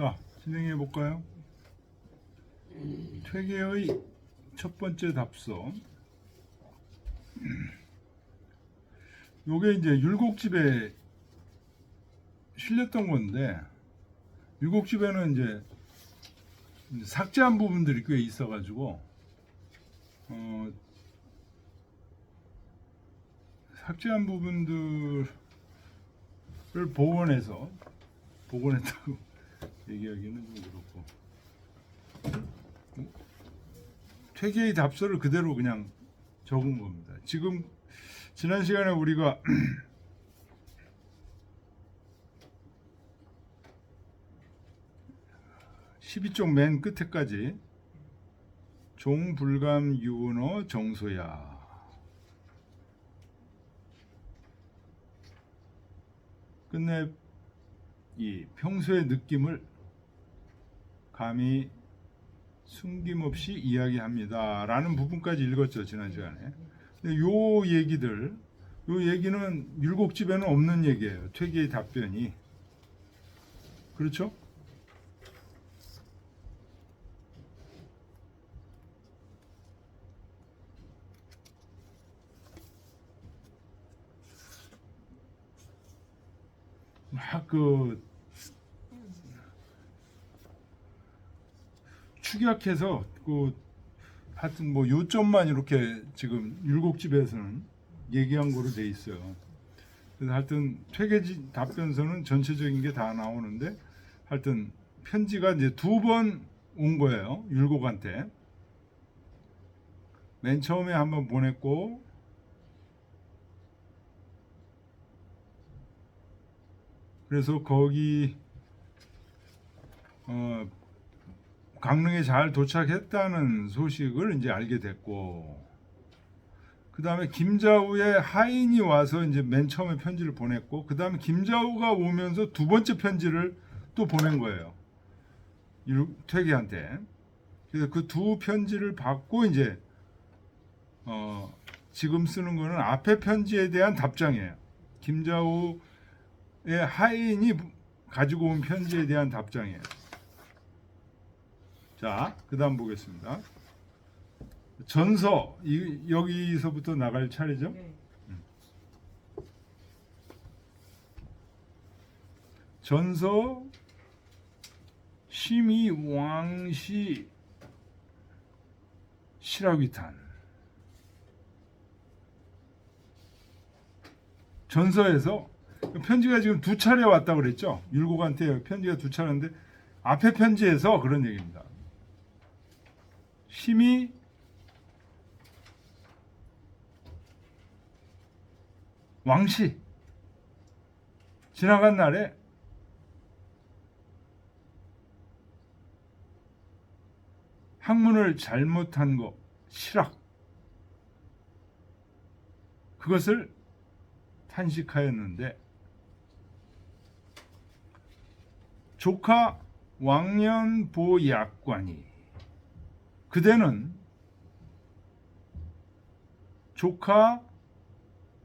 자, 진행해 볼까요? 퇴계의 첫 번째 답서. 요게 이제 율곡집에 실렸던 건데, 율곡집에는 이제 삭제한 부분들이 꽤 있어가지고, 삭제한 부분들을 복원했다고 얘기하기는 좀 그렇고, 퇴계의 답서를 그대로 그냥 적은 겁니다. 지금 지난 시간에 우리가 12쪽 맨 끝에까지 종불감 유언어 정소야, 끝내 이 평소의 느낌을 감히 숨김없이 이야기합니다 라는 부분까지 읽었죠, 지난 시간에. 근데 요 얘기는 율곡집에는 없는 얘기예요. 퇴계의 답변이. 그렇죠? 막 축약해서 하여튼 뭐 요점만 이렇게 지금 율곡집에서는 얘기한 거로 돼 있어요. 그래서 하여튼 퇴계지 답변서는 전체적인 게 다 나오는데, 하여튼 편지가 이제 2번 온 거예요, 율곡한테. 맨 처음에 한번 보냈고, 그래서 거기 강릉에 잘 도착했다는 소식을 이제 알게 됐고, 그 다음에 김자우의 하인이 와서 이제 맨 처음에 편지를 보냈고, 그 다음에 김자우가 오면서 2번째 편지를 또 보낸 거예요, 퇴계한테. 그래서 그 2 편지를 받고 이제 지금 쓰는 거는 앞에 편지에 대한 답장이에요. 김자우의 하인이 가지고 온 편지에 대한 답장이에요. 자, 그 다음 보겠습니다. 전서, 여기서부터 나갈 차례죠? 네. 전서 심의 왕시 실화위탄. 전서에서 편지가 지금 2차례 왔다고 그랬죠? 율곡한테 편지가 2차례인데, 앞에 편지에서 그런 얘기입니다. 심의 왕시, 지나간 날에 학문을 잘못한 거, 실학, 그것을 탄식하였는데, 조카 왕년보약관이, 그대는 조카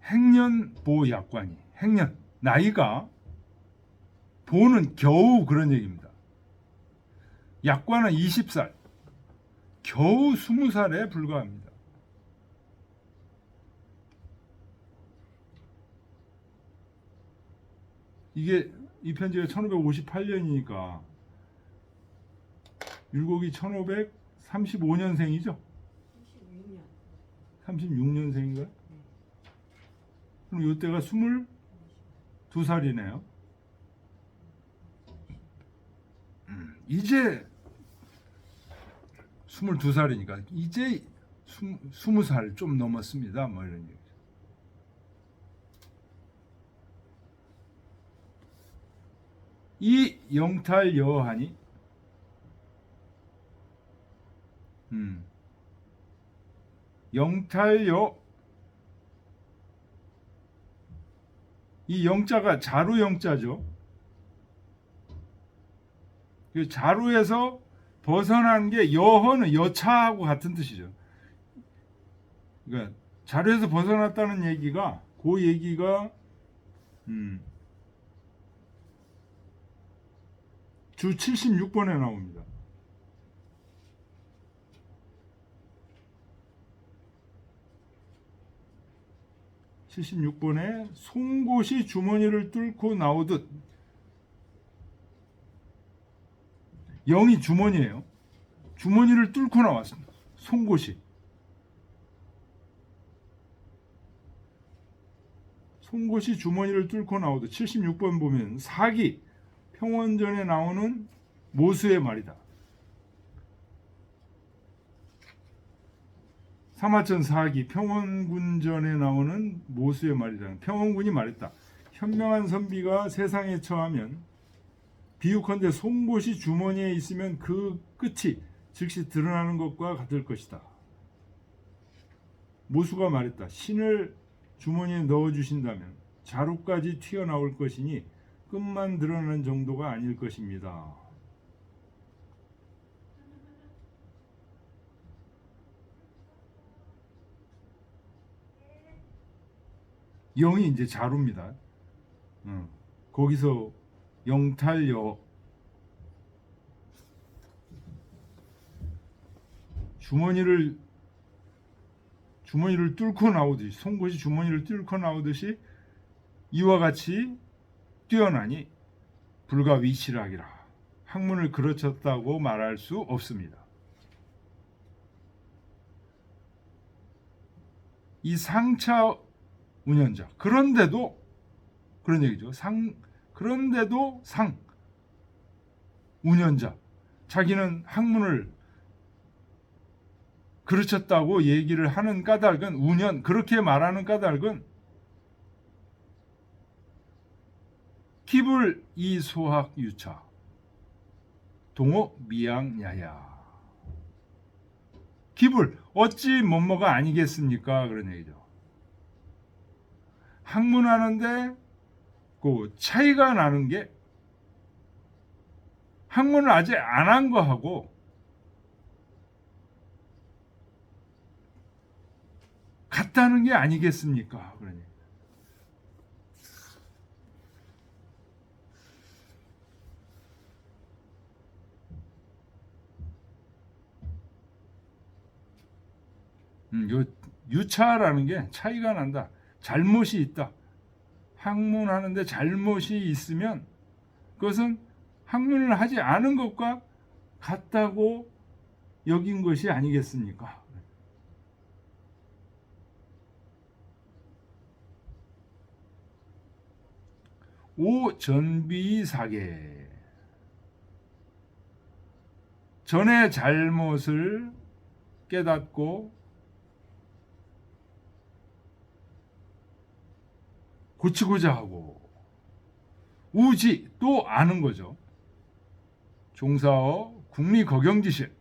행년보약관이, 행년, 나이가, 보는 겨우 그런 얘기입니다. 약관은 20살, 겨우 20살에 불과합니다. 이 편지가 1558년이니까 율곡이 1535년생이죠? 36년생인가요? 그럼 이때가 22살이네요. 이제 22살이니까 이제 20살 좀 넘었습니다, 뭐 이런 얘기. 이 영탈 여하니, 영탈여, 이 영자가 자루 영자죠. 그 자루에서 벗어난 게, 여허는 여차하고 같은 뜻이죠. 그러니까 자루에서 벗어났다는 얘기가, 그 얘기가 주 76번에 나옵니다. (76번에) 송곳이 주머니를 뚫고 나오듯. 영이 주머니예요. 주머니를 뚫고 나왔습니다. 송곳이. 송곳이 주머니를 뚫고 나오듯. 76번 보면 사기, 평원전에 나오는 모수의 말이다. 사마천 사기, 평원군전에 나오는 모수의 말이다. 평원군이 말했다. 현명한 선비가 세상에 처하면 비유컨대 송곳이 주머니에 있으면 그 끝이 즉시 드러나는 것과 같을 것이다. 모수가 말했다. 신을 주머니에 넣어주신다면 자루까지 튀어나올 것이니 끝만 드러나는 정도가 아닐 것입니다. 영이 이제 자루입니다. 거기서 영탈여, 주머니를 뚫고 나오듯이, 송곳이 주머니를 뚫고 나오듯이 이와 같이 뛰어나니 불가 위치락이라. 학문을 그르쳤다고 말할 수 없습니다. 이 상차 운연자, 그런데도 그런 얘기죠. 그런데도 운연자, 자기는 학문을 그르쳤다고 얘기를 하는 까닭은, 운연, 그렇게 말하는 까닭은 기불 이소학 유차 동호 미양야야. 기불, 어찌 뭐뭐가 아니겠습니까? 그런 얘기죠. 학문하는데 그 차이가 나는 게 학문을 아직 안 한 거하고 같다는 게 아니겠습니까? 그러니 요 유차라는 게 차이가 난다. 잘못이 있다. 학문하는데 잘못이 있으면 그것은 학문을 하지 않은 것과 같다고 여긴 것이 아니겠습니까? 오전비사계, 전의 잘못을 깨닫고 고치고자 하고, 우지, 또 아는 거죠. 종사어 국리거경지실,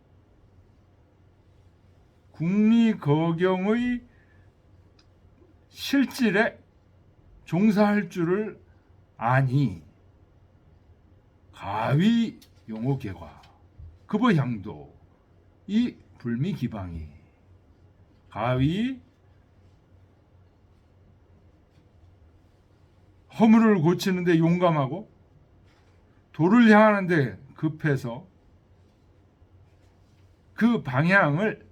국리거경의 실질에 종사할 줄을 아니, 가위 용어개과 급어향도 이 불미기방이, 가위 허물을 고치는데 용감하고 도를 향하는데 급해서 그 방향을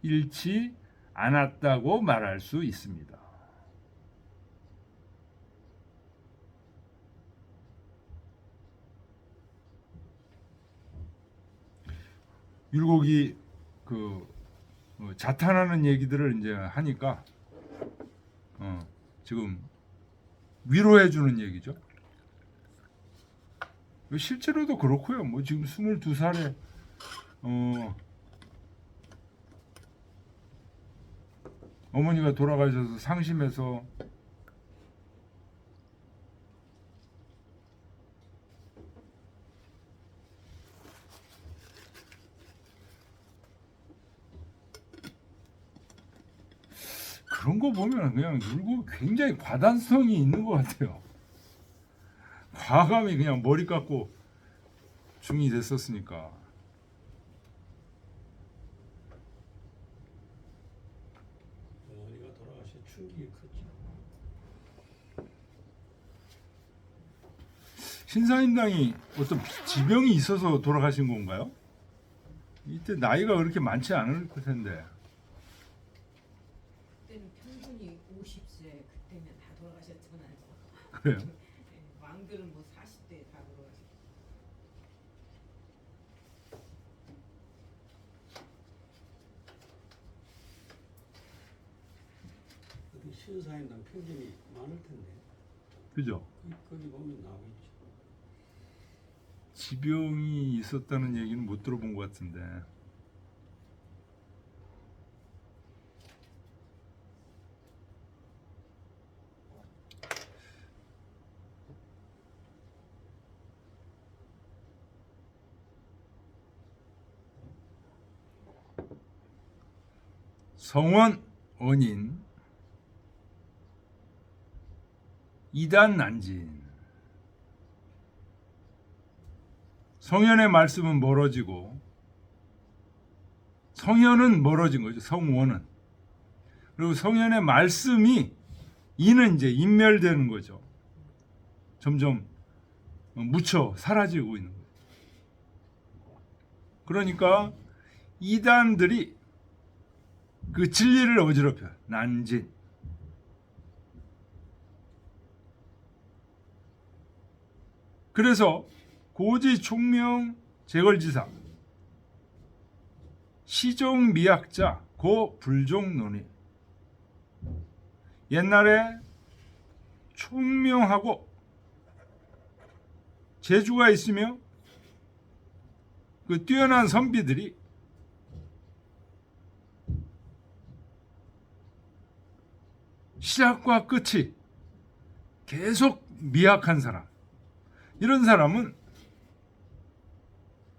잃지 않았다고 말할 수 있습니다. 율곡이 자탄하는 얘기들을 이제 하니까 지금 위로해 주는 얘기죠. 실제로도 그렇고요. 뭐 지금 22살에 어머니가 돌아가셔서 상심해서 그런 거 보면 그냥 율곡 굉장히 과단성이 있는 것 같아요. 과감히 그냥 머리 깎고 중이 됐었으니까. 어머니가 돌아가신 충격이 컸죠. 신사임당이 어떤 지병이 있어서 돌아가신 건가요? 이때 나이가 그렇게 많지 않을 텐데. 그때는 평균이 50세, 그때는 다 돌아가셨잖아요. 그래요? 네, 왕들은 뭐 40대에 다 돌아가셨어요. 신사임당 평균이 많을 텐데. 그죠? 거기 보면 나오겠죠. 지병이 있었다는 얘기는 못 들어본 것 같은데. 성원 원인 이단 난진. 성현의 말씀은 멀어지고 성현은 멀어진 거죠. 성원은. 그리고 성현의 말씀이 이는 이제 인멸되는 거죠. 점점 묻혀 사라지고 있는 거예요. 그러니까 이단들이 그 진리를 어지럽혀요. 난진. 그래서 고지 총명 재걸지사 시종 미학자 고 불종 논의. 옛날에 총명하고 재주가 있으며 그 뛰어난 선비들이 시작과 끝이 계속 미약한 사람, 이런 사람은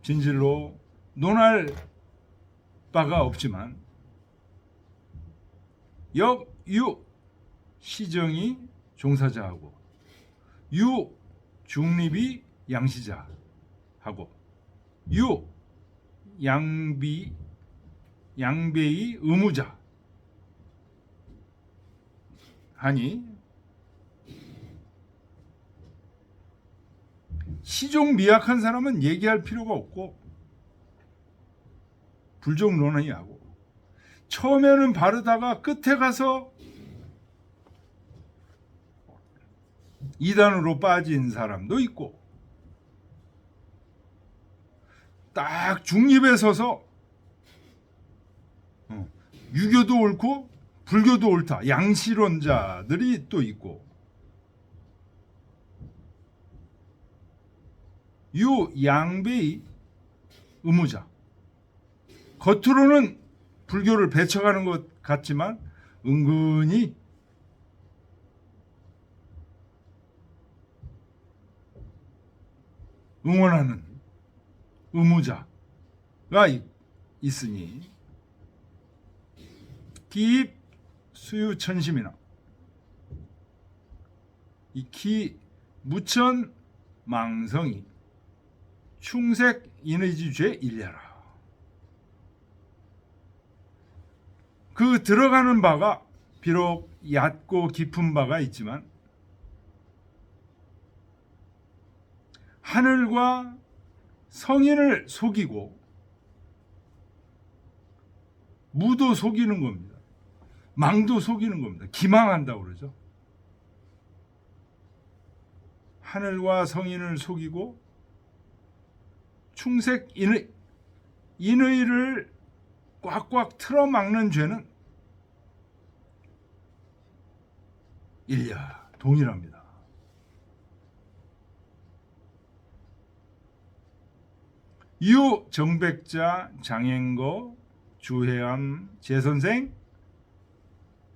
진실로 논할 바가 없지만 역, 유, 시정이 종사자하고 유, 중립이 양시자하고 유, 양배의 의무자 하니 시종 미약한 사람은 얘기할 필요가 없고 불종론의하고 처음에는 바르다가 끝에 가서 이단으로 빠진 사람도 있고 딱 중립에 서서 유교도 옳고 불교도 옳다 양시론자들이 또 있고 유 양배의 의무자, 겉으로는 불교를 배척하는 것 같지만 은근히 응원하는 의무자가 있으니 기입 수유천심이나 이 기 무천 망성이 충색 인의지죄 일려라. 그 들어가는 바가 비록 얕고 깊은 바가 있지만 하늘과 성인을 속이고 무도 속이는 겁니다. 망도 속이는 겁니다. 기망한다고 그러죠. 하늘과 성인을 속이고 충색 인의를 꽉꽉 틀어막는 죄는 일야 동일합니다. 유 정백자 장행거 주해암 제선생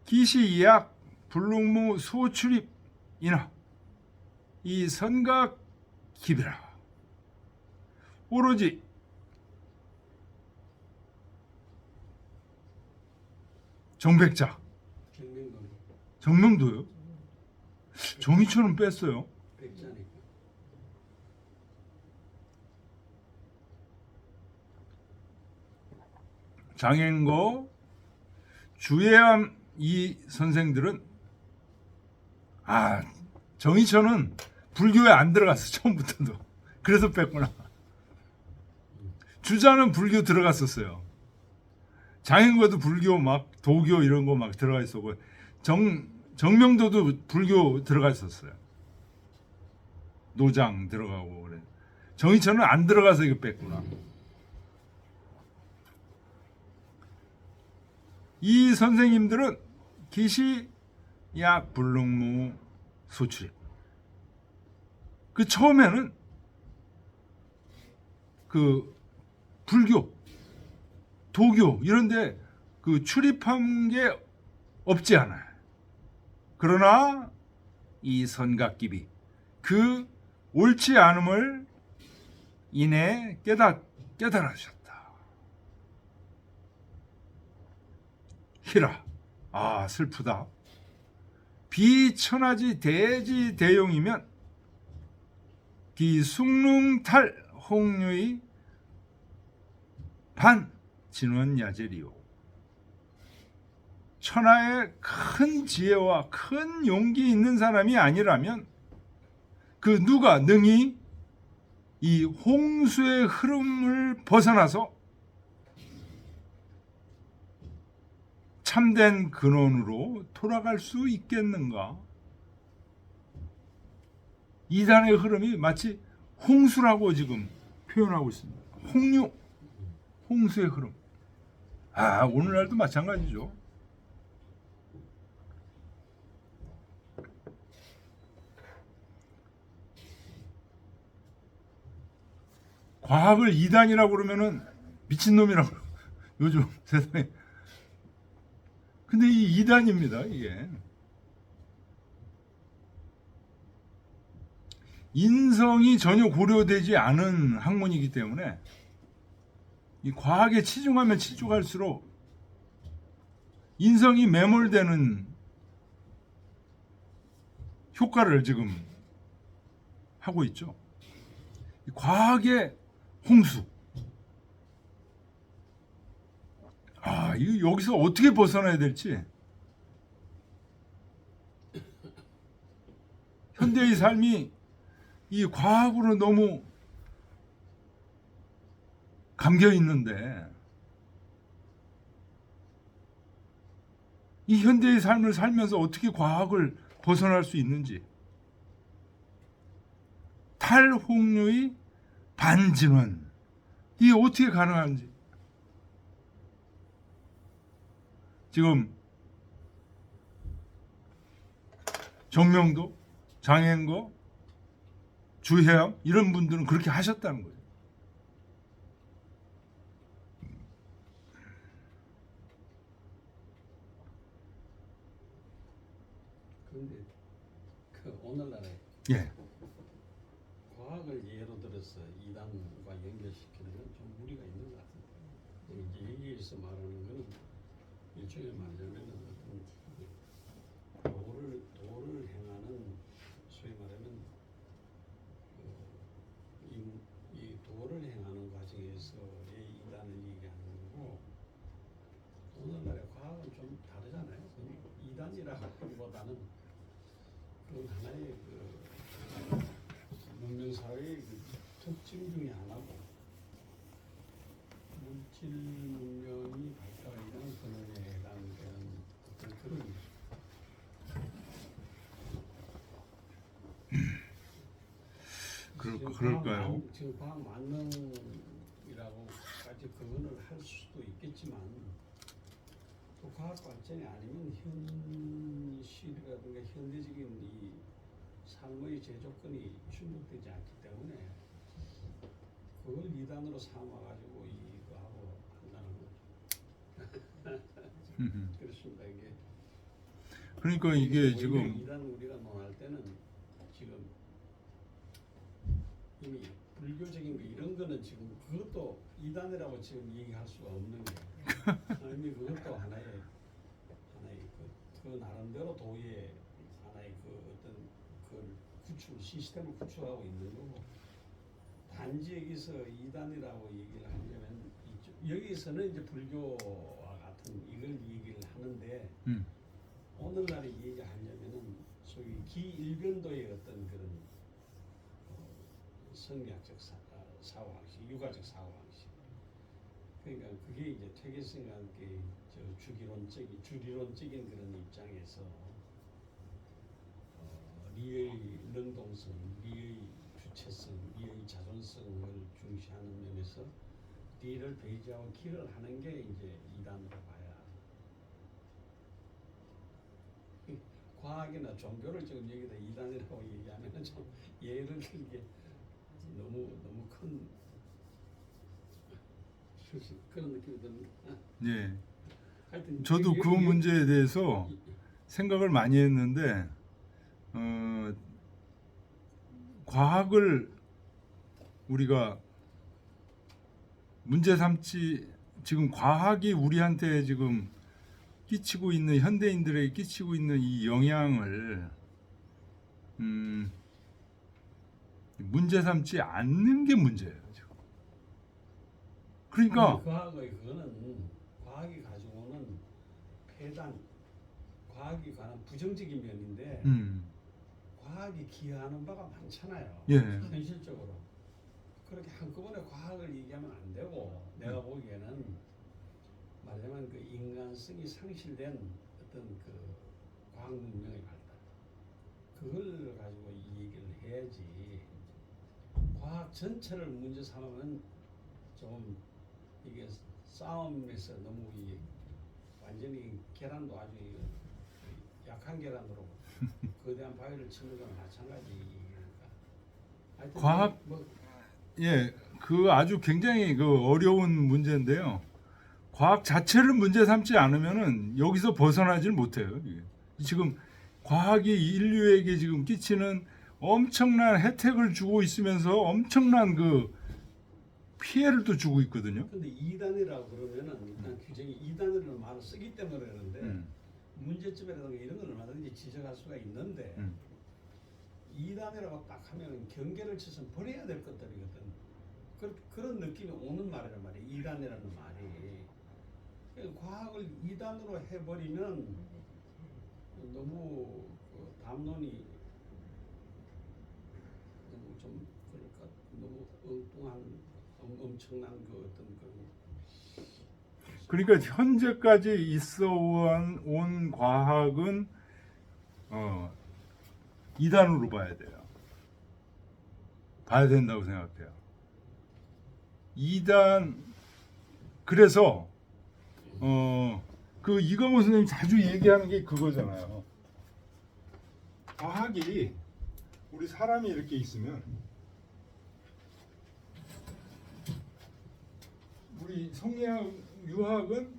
기시이약 불능무 소출입이나 이 선각 기비라. 오로지 정백자 정명도요? 정의처럼 뺐어요. 백자니까. 장행거 주예암 이 선생들은 정의처는 불교에 안 들어갔어 처음부터도. 그래서 뺐구나. 주자는 불교 들어갔었어요. 장인과도 불교 막 도교 이런 거 막 들어가 있었고 정명도도 불교 들어가 있었어요. 노장 들어가고 그래. 정의천은 안 들어가서 이거 뺐구나. 이 선생님들은 기시 약 불능무 소출입. 그 처음에는 그 불교, 도교 이런데 그 출입한 게 없지 않아요. 그러나 이 선각기비 그 옳지 않음을 이내 깨달으셨다. 히라. 아 슬프다. 비천하지 대지 대용이면 기숭릉탈 홍류의 반 진원야제리요. 천하에 큰 지혜와 큰 용기 있는 사람이 아니라면 그 누가 능히 이 홍수의 흐름을 벗어나서 참된 근원으로 돌아갈 수 있겠는가? 이단의 흐름이 마치 홍수라고 지금 표현하고 있습니다. 홍류, 홍수의 흐름. 아, 오늘날도 마찬가지죠. 과학을 이단이라고 그러면은 미친놈이라고 요즘 세상에. 근데 이 이단입니다, 이게. 인성이 전혀 고려되지 않은 학문이기 때문에 이 과학에 치중하면 치중할수록 인성이 매몰되는 효과를 지금 하고 있죠. 과학의 홍수. 아, 이거 여기서 어떻게 벗어나야 될지. 현대의 삶이 이 과학으로 너무 감겨 있는데 이 현대의 삶을 살면서 어떻게 과학을 벗어날 수 있는지. 탈홍류의 반진원. 이게 어떻게 가능한지. 지금 정명도, 장행거, 주혜암 이런 분들은 그렇게 하셨다는 거예요. 그런데 그 오늘날에 예. 과학을 예로 들어서 이단과 연결시키는 건 좀 무리가 있는 것 같아요. 이제 여기에서 말하는 거는 일종의 말하자면 어떤 도를 행하는 소위 말하면 이 도를 행하는 과정에서의 이단을 얘기하는 거고 오늘날의 과학은 좀 다르잖아요. 이단이라고 하기보다는 그건 하나의 그 문명사회의 그 특징 중에 하나고 물질 문명이 발달하는 근원에 해당되는 어떤 그런 그럴까요? 지금 과학 만능이라고까지 그거를 할 수도 있겠지만 또 과학 발전이 아니면 현실이라든가 현대적인 이 삶의 제조건이 충족되지 않기 때문에 그걸 이단으로 삼아가지고 이거 하고 한다는 거죠. 그렇습니다. 이게 그러니까 이게 지금 이단 우리가 논할 때는 지금 이미 불교적인 거 이런 거는 지금 그것도 이단이라고 지금 얘기할 수가 없는 거예요. 이미 그것도 하나의 그 나름대로 도의 하나의 그 어떤 그 시스템을 구축하고 있는 거고 단지 여기서 이단이라고 얘기를 하려면 여기서는 이제 불교와 같은 이걸 얘기를 하는데 오늘날에 얘기하려면은 소위 기일변도의 어떤 그런 성리학적 사고방식, 유가적 사고방식. 그러니까 그게 이제 퇴계성과 함께 주리론적인 그런 입장에서 리의 능동성, 리의 주체성, 리의 자존성을 중시하는 면에서 리를 배제하고 기를 하는 게 이제 이단으로 봐야. 과학이나 종교를 지금 여기다 이단이라고 얘기하면 좀 예를 들게 너무 큰 그런 느낌이 듭니다. 예. 하여튼 저도 그 문제에 대해서 생각을 많이 했는데 과학을 우리가 문제 삼지 지금 과학이 우리한테 지금 끼치고 있는 현대인들에게 끼치고 있는 이 영향을 문제 삼지 않는 게 문제예요. 지금. 그러니까 과학이 가지고는 폐단, 과학이 관한 부정적인 면인데 과학이 기여하는 바가 많잖아요. 예. 현실적으로 그렇게 한꺼번에 과학을 얘기하면 안 되고 내가 보기에는 말하자면 그 인간성이 상실된 어떤 그 과학 문명의 발달 그걸 가지고 이 얘기를 해야지 과학 전체를 문제 삼으면 좀 이게 싸움에서 너무 완전히 계란도 아주 약한 계란으로 거대한 바위를 치는 거랑 마찬가지니까. 과학 예, 그 아주 굉장히 그 어려운 문제인데요. 과학 자체를 문제 삼지 않으면은 여기서 벗어나질 못해요. 이게. 지금 과학이 인류에게 지금 끼치는 엄청난 혜택을 주고 있으면서 엄청난 그 피해를 또 주고 있거든요. 근데 이단이라고 그러면은 일단 규정이 이단이라는 말을 쓰기 때문에 그러는데 문제점이라든가 이런 걸 얼마든지 지적할 수가 있는데 이단이라고 딱 하면 경계를 쳐서 버려야 될 것들이거든. 그런 느낌이 오는 말이란 말이야. 이단이라는 말이. 과학을 이단으로 해버리면 너무 담론이 너무 좀 그럴까 너무 엉뚱한 엄청난 그 어떤 그러니까 현재까지 있어 온 과학은 이단으로 봐야 돼요. 봐야 된다고 생각해요. 이단 그래서 그 이광호 선생님 자주 얘기하는 게 그거잖아요. 과학이 우리 사람이 이렇게 있으면 우리 성리학 유학은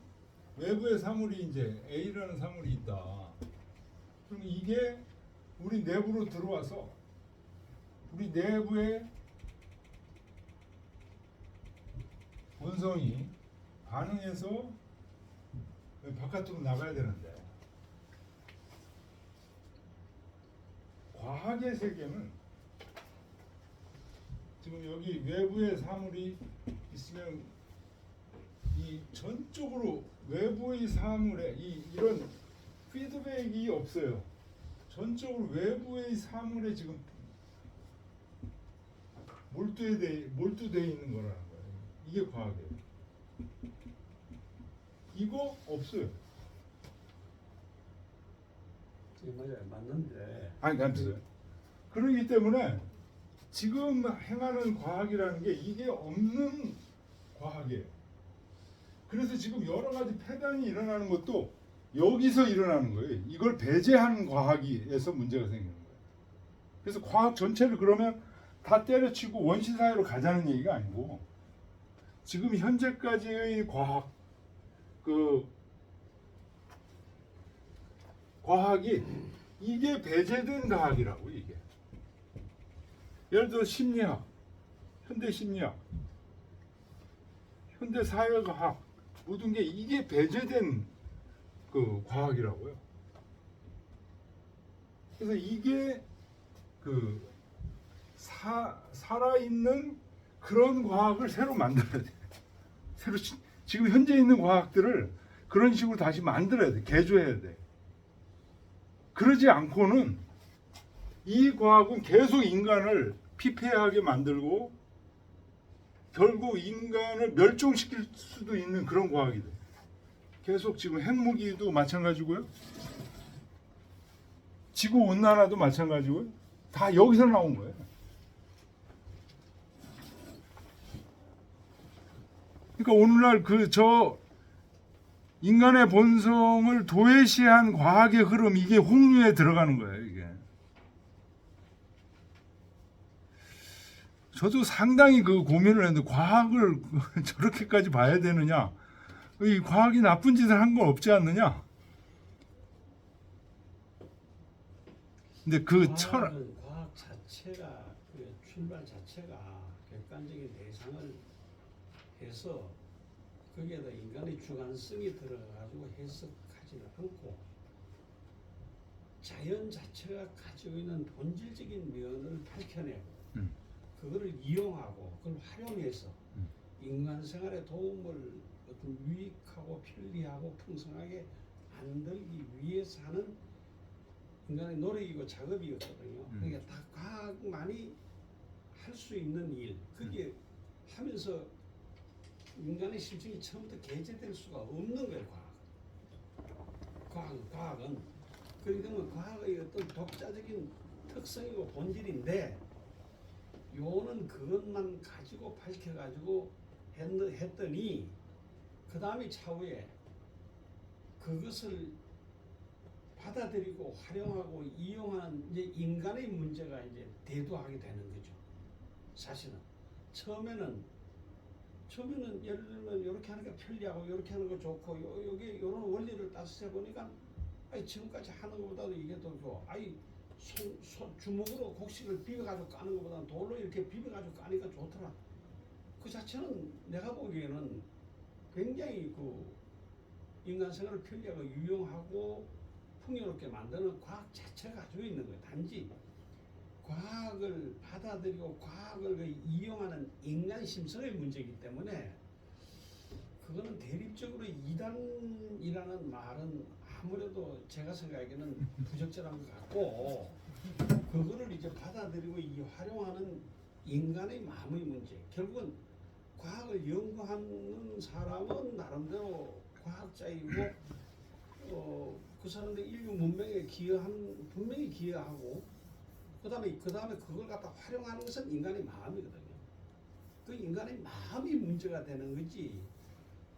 외부의 사물이 이제 A라는 사물이 있다. 그럼 이게 우리 내부로 들어와서 우리 내부의 본성이 반응해서 바깥으로 나가야 되는데 과학의 세계는 지금 여기 외부의 사물이 있으면 이 전적으로 외부의 사물에 이런 피드백이 없어요. 전적으로 외부의 사물에 지금 몰두되어 있는 거라는 거예요. 이게 과학이에요. 이거 없어요. 맞아요, 맞는데. 아니, 없어요. 그렇기 때문에 지금 행하는 과학이라는 게 이게 없는 과학이에요. 그래서 지금 여러 가지 폐단이 일어나는 것도 여기서 일어나는 거예요. 이걸 배제하는 과학에서 문제가 생기는 거예요. 그래서 과학 전체를 그러면 다 때려치고 원시 사회로 가자는 얘기가 아니고 지금 현재까지의 과학이 이게 배제된 과학이라고 이게. 예를 들어 심리학, 현대 심리학, 현대 사회과학 모든 게 이게 배제된 그 과학이라고요. 그래서 이게 그 살아있는 그런 과학을 새로 만들어야 돼. 새로 지금 현재 있는 과학들을 그런 식으로 다시 만들어야 돼. 개조해야 돼. 그러지 않고는 이 과학은 계속 인간을 피폐하게 만들고 결국 인간을 멸종시킬 수도 있는 그런 과학이 돼. 계속 지금 핵무기도 마찬가지고요. 지구 온난화도 마찬가지고요. 다 여기서 나온 거예요. 그러니까 오늘날 저 인간의 본성을 도외시한 과학의 흐름, 이게 홍유에 들어가는 거예요, 이게. 저도 상당히 그 고민을 했는데, 과학을 저렇게까지 봐야 되느냐? 이 과학이 나쁜 짓을 한 건 없지 않느냐? 근데 그 철학, 과학 자체가 그 출발 자체가 객관적인 대상을 해서 거기에다 인간의 주관성이 들어가지고 해석하지는 않고 자연 자체가 가지고 있는 본질적인 면을 밝혀내고 그거를 이용하고 그걸 활용해서 인간 생활에 도움을 어떤 유익하고 편리하고 풍성하게 만들기 위해서 하는 인간의 노력이고 작업이었거든요. 그러니까 다 과학만이 할 수 있는 일, 그게 하면서 인간의 심성이 처음부터 개재될 수가 없는 거예요. 과학은 그러니까 과학의 어떤 독자적인 특성이고 본질인데 요는 그것만 가지고 밝혀가지고 했더니 그 다음에 차후에 그것을 받아들이고 활용하고 이용하는 이제 인간의 문제가 이제 대두하게 되는 거죠. 사실은 처음에는 예를 들면 이렇게 하는 게 편리하고 이렇게 하는 거 좋고 여기 이런 원리를 따서 해보니까 지금까지 하는 것보다도 이게 더 좋아. 주먹으로 곡식을 비벼가지고 까는 것보다는 돌로 이렇게 비벼가지고 까니까 좋더라. 그 자체는 내가 보기에는 굉장히 그 인간 생활을 편리하고 유용하고 풍요롭게 만드는 과학 자체가 가지고 있는 거예요. 단지 과학을 받아들이고 과학을 이용하는 인간 심성의 문제이기 때문에 그거는 대립적으로 이단이라는 말은 아무래도 제가 생각하기에는 부적절한 것 같고 그거를 이제 받아들이고 활용하는 인간의 마음의 문제. 결국은 과학을 연구하는 사람은 나름대로 과학자이고 그 사람들 인류 문명에 분명히 기여하고 그다음에 그걸 갖다 활용하는 것은 인간의 마음이거든요. 그 인간의 마음이 문제가 되는 거지.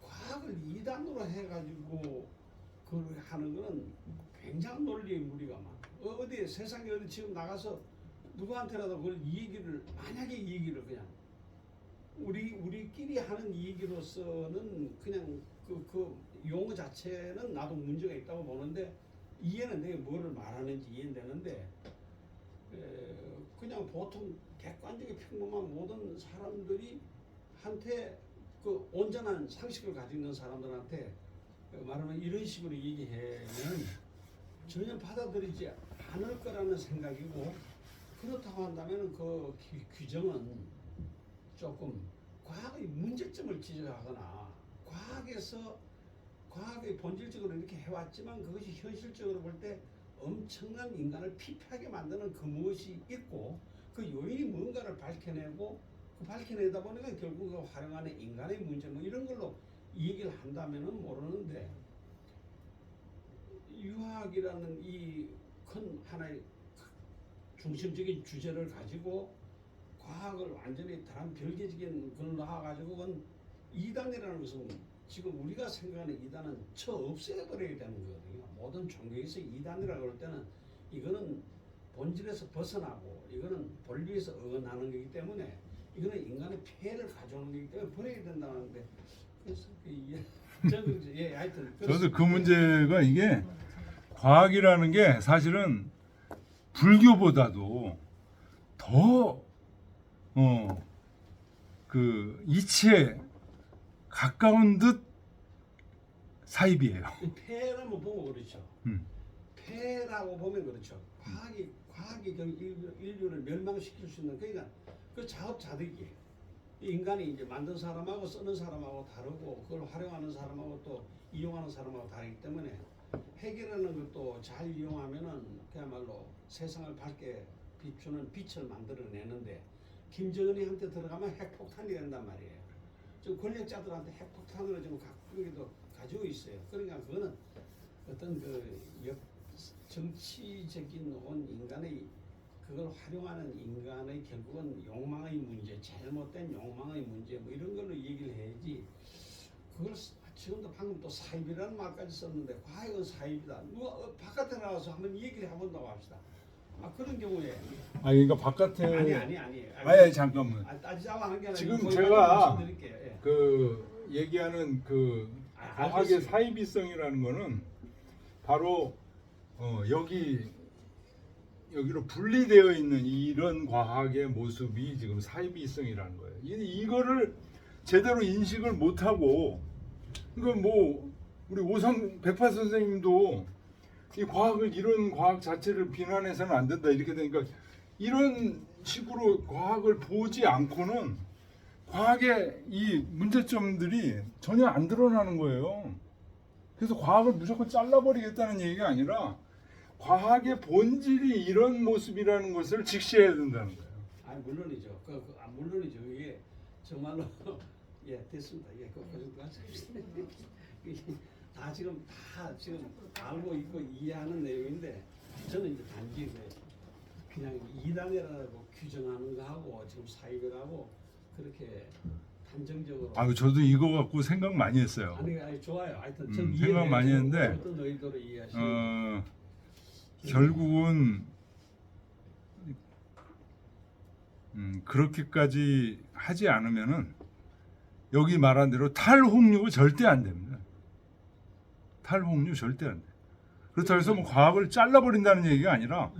과학을 이단으로 해가지고 그걸 하는 거는 굉장한 논리의 무리가 많아. 어디 세상에 어디 지금 나가서 누구한테라도 그걸 만약에 이 얘기를 그냥 우리끼리 하는 얘기로서는 그냥 그 용어 자체는 나도 문제가 있다고 보는데 이해는 내가 뭐를 말하는지 이해되는데 그냥 보통 객관적인 평범한 모든 사람들이 한테 그 온전한 상식을 가지고 있는 사람들한테 말하면 이런 식으로 얘기하면 전혀 받아들이지 않을 거라는 생각이고 그렇다고 한다면 그 규정은 조금 과학의 문제점을 지적하거나 과학의 본질적으로 이렇게 해왔지만 그것이 현실적으로 볼 때 엄청난 인간을 피폐하게 만드는 그 무엇이 있고 그 요인이 뭔가를 밝혀내고 그 밝혀내다 보니까 결국 그 활용하는 인간의 문제 뭐 이런 걸로 이 얘기를 한다면은 모르는데 유학이라는 이 큰 하나의 중심적인 주제를 가지고 과학을 완전히 다른 별개적인 걸 나와가지고 그건 이단이라는 것은 지금 우리가 생각하는 이단은 없애버려야 되는 거거든요. 모든 종교에서 이단이라고 할 때는 이거는 본질에서 벗어나고 이거는 본리에서 어긋나는 거기 때문에 이거는 인간의 폐해를 가져오는 거기 때문에 버려야 된다는데 그래서 하여튼 저도 그 문제가 이게 과학이라는 게 사실은 불교보다도 더 그 이치에 가까운 듯 사입이에요. 폐라고 보면 그렇죠. 폐라고 보면 그렇죠. 과학이 인류를 멸망시킬 수 있는 그러니까 그 자업자득이에요. 인간이 이제 만든 사람하고 쓰는 사람하고 다르고 그걸 활용하는 사람하고 또 이용하는 사람하고 다르기 때문에 핵이라는 것도 잘 이용하면은 그야말로 세상을 밝게 비추는 빛을 만들어내는데 김정은이한테 들어가면 핵폭탄이 된단 말이에요. 좀 권력자들한테 핵폭탄으로 좀 각국에도 가지고 있어요. 그러니까 그거는 어떤 그 정치적인 온 인간의 그걸 활용하는 인간의 결국은 욕망의 문제, 잘못된 욕망의 문제 뭐 이런 걸로 얘기를 해야지. 그걸 지금도 방금 또 사입이라는 말까지 썼는데 과연 사입이다. 누가 바깥에 나가서 한번 얘기를 해본다고 합시다. 그런 경우에 그러니까 바깥에 아니 잠깐만. 따지자고 하는 게 아니라 지금 이거 제가 말씀드릴게요. 예. 그 얘기하는 그 과학의 알겠습니다. 사이비성이라는 거는 바로 여기로 분리되어 있는 이런 과학의 모습이 지금 사이비성이라는 거예요. 이거를 제대로 인식을 못하고, 그러니까 뭐 우리 오삼 백파 선생님도 이 과학을 이런 과학 자체를 비난해서는 안 된다 이렇게 되니까 이런 식으로 과학을 보지 않고는 과학의 이 문제점들이 전혀 안 드러나는 거예요. 그래서 과학을 무조건 잘라버리겠다는 얘기가 아니라 과학의 본질이 이런 모습이라는 것을 직시해야 된다는 거예요. 물론이죠. 물론이죠. 이게 정말로 예 됐습니다. 예, 그 정도 하십시다. 다 지금 알고 있고 이해하는 내용인데 저는 이제 단지 그냥 이단이라고 규정하는 거하고 지금 사입이라고 그렇게 단정적으로. 저도 이거 갖고 생각 많이 했어요. 아니 좋아요. 하여튼 전 생각 많이 했는데 어떤 의도로 이해하시는. 결국은 그렇게까지 하지 않으면은 여기 말한 대로 탈홍류가 절대 안 됩니다. 탈홍류 절대 안 돼. 그렇다고 해서 뭐 과학을 잘라버린다는 얘기가 아니라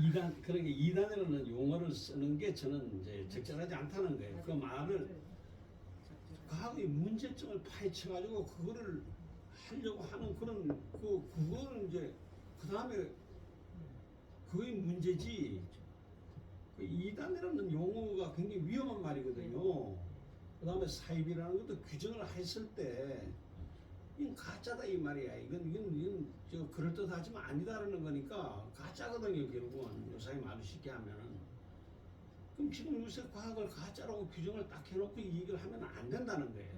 그러니까 이단이라는 용어를 쓰는 게 저는 이제 적절하지 않다는 거예요. 그 말을 과학의 문제점을 파헤쳐가지고 그거를 하려고 하는 그런 그거는 이제 그 다음에 그게 문제지. 그 이단이라는 용어가 굉장히 위험한 말이거든요. 그 다음에 사입이라는 것도 규정을 했을 때 이건 가짜다 이 말이야. 이건 저 그럴듯하지만 아니다라는 거니까 가짜거든요. 결국은 요사이 말을 쉽게 하면은. 그럼 지금 요새 과학을 가짜라고 규정을 딱 해놓고 이 얘기를 하면 안 된다는 거예요.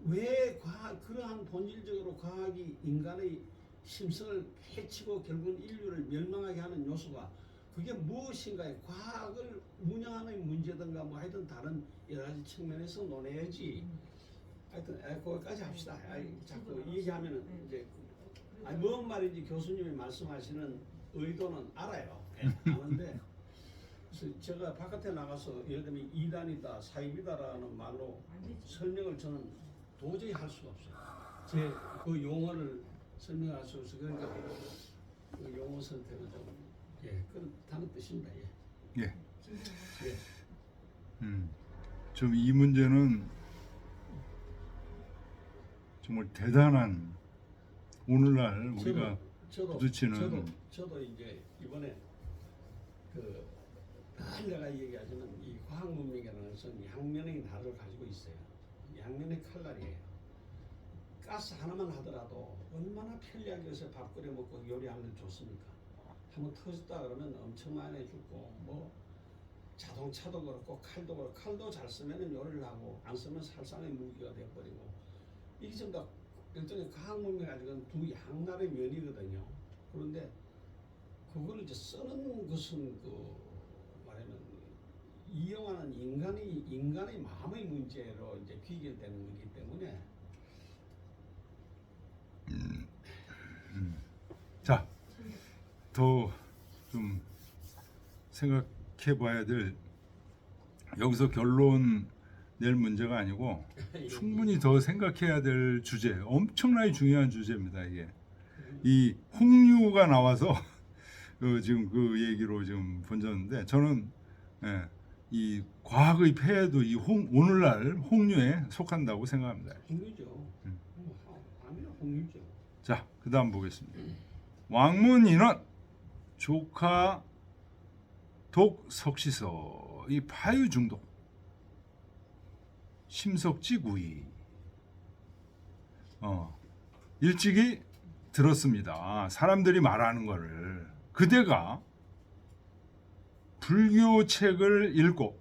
왜 그러한 본질적으로 과학이 인간의 심성을 해치고 결국은 인류를 멸망하게 하는 요소가 그게 무엇인가에 과학을 운영하는 문제든가 뭐 하여튼 다른 여러 가지 측면에서 논해야지. 하여튼 거기까지 합시다. 자꾸 얘기하면은 이제 뭔 말인지 교수님이 말씀하시는 의도는 알아요. 아는데 그래서 제가 바깥에 나가서 예를 들면 이단이다, 사입이다라는 말로 설명을 저는 도저히 할 수가 없어요. 제 그 용어를 설명할 수 없어서 그러니까 그 용어 선택은 좀 그렇다는 뜻입니다. 예. 좀 이 문제는 정말 대단한 오늘날 우리가 부딪히는 저도 이제 이번에 늘 내가 얘기하지만 이 과학 문명이라는 것은 양면의 날을 가지고 있어요. 양면의 칼날이에요. 가스 하나만 하더라도 얼마나 편리하게 해서 밥 끓여 먹고 요리하면 좋습니까? 한번 터졌다 그러면 엄청 많이 죽고 뭐 자동차도 그렇고 칼도 그렇고 칼도 잘 쓰면 요리를 하고 안 쓰면 살상의 무기가 돼버리고 이게 전부 다 일종의 과학 문명이 가지고 두 양날의 면이거든요. 그런데 그걸 이제 쓰는 것은 말하면 이용하는 인간의 마음의 문제로 이제 귀결되는 거기 때문에. 자, 더 좀 생각해 봐야 될 여기서 결론 낼 문제가 아니고 충분히 더 생각해야 될 주제, 엄청나게 중요한 주제입니다. 이게 이 홍류가 나와서 지금 그 얘기로 지금 번졌는데 저는 이 과학의 폐해도 이 오늘날 홍류에 속한다고 생각합니다. 홍류죠. 아니요, 홍류죠. 자, 그다음 보겠습니다. 왕문인은 조카 독석시서 이 파유 중독 심석지 구이 일찍이 들었습니다. 사람들이 말하는 거를 그대가 불교 책을 읽고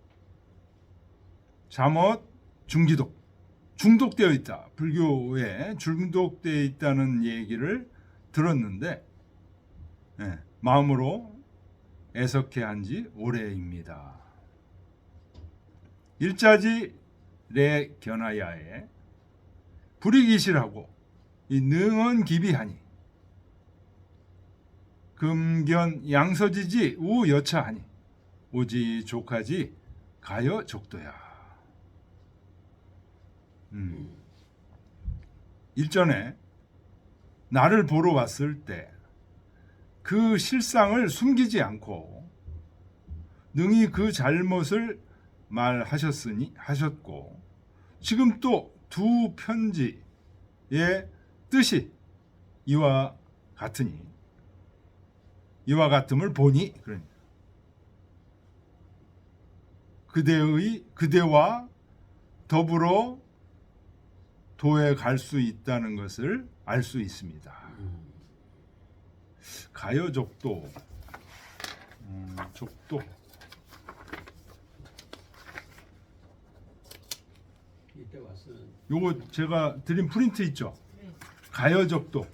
잠옷 중독되어 있다. 불교에 중독되어 있다는 얘기를 들었는데 마음으로 애석해 한지 오래입니다. 일자지 레 견하야에 불이기실하고 이 능언 기비하니 금견 양서지지 우 여차하니 오지 족하지 가여 적도야. 일전에 나를 보러 왔을 때 그 실상을 숨기지 않고 능히 그 잘못을 하셨고 지금 또 두 편지의 뜻이 이와 같음을 보니 그대와 더불어 도에 갈 수 있다는 것을 알 수 있습니다. 가여족도 족도 이때 와서는 요거 제가 드린 프린트 있죠? 네. 가여족도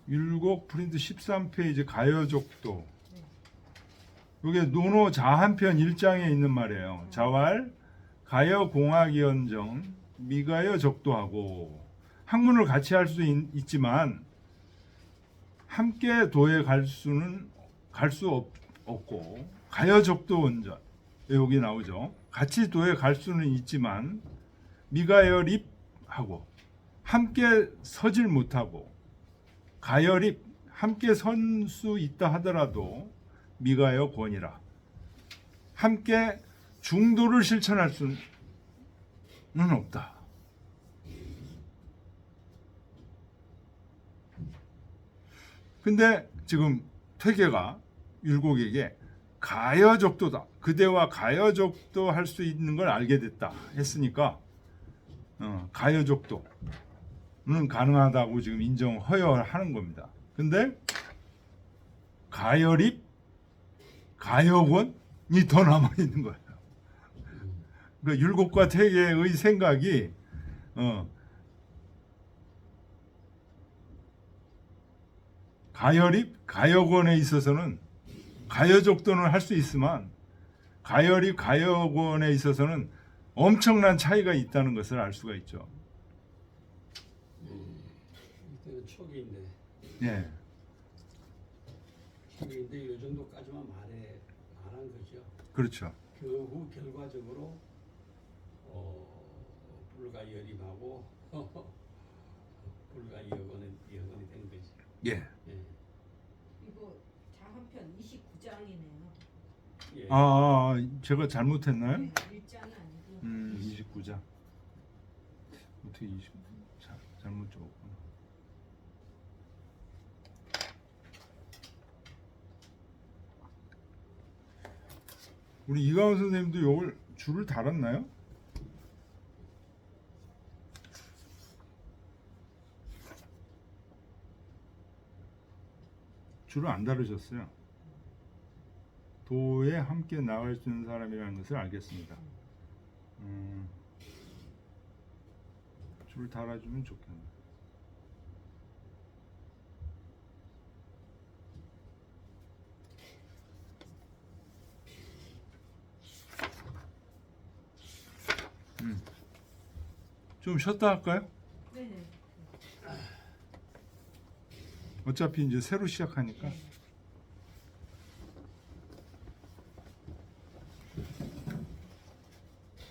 율곡 프린트 13페이지 가여족도 요게 노노 자한편 1장에 있는 말이에요. 자왈 가여 공학위원정 미가여 적도하고 학문을 같이 할 수 있지만 함께 도에 갈 수 없고 가여 적도 원전 여기 나오죠. 같이 도에 갈 수는 있지만 미가여립하고 함께 서질 못하고 가여립 함께 선 수 있다 하더라도 미가여 권이라 함께 중도를 실천할 수는 없다. 근데 지금 퇴계가 율곡에게 가여적도다. 그대와 가여적도 할 수 있는 걸 알게 됐다 했으니까 가여적도는 가능하다고 지금 허여하는 겁니다. 근데 가여립, 가여권이 더 남아 있는 거예요. 그러니까 율곡과 퇴계의 생각이 가여립, 가여권에 있어서는 가여적도는 할 수 있지만 가여립, 가여권에 있어서는 엄청난 차이가 있다는 것을 알 수가 있죠. 이때는 초기인데 예, 초기인데 이 정도까지만 말한 거죠. 그렇죠. 그 후 결과적으로 불가여림하고 불가여건이 된 거죠. 예. 이거 자한편 29장이네요. 예. 제가 잘못했나요? 네, 일자는 아니고 29장. 어떻게 잘못 적었구나. 우리 이가원 선생님도 이걸 줄을 달았나요? 줄을 안 다루셨어요. 도에 함께 나갈 수 있는 사람이라는 것을 알겠습니다. 줄을 달아주면 좋겠네. 좀 쉬었다 할까요? 네네. 어차피 이제 새로 시작하니까. 네.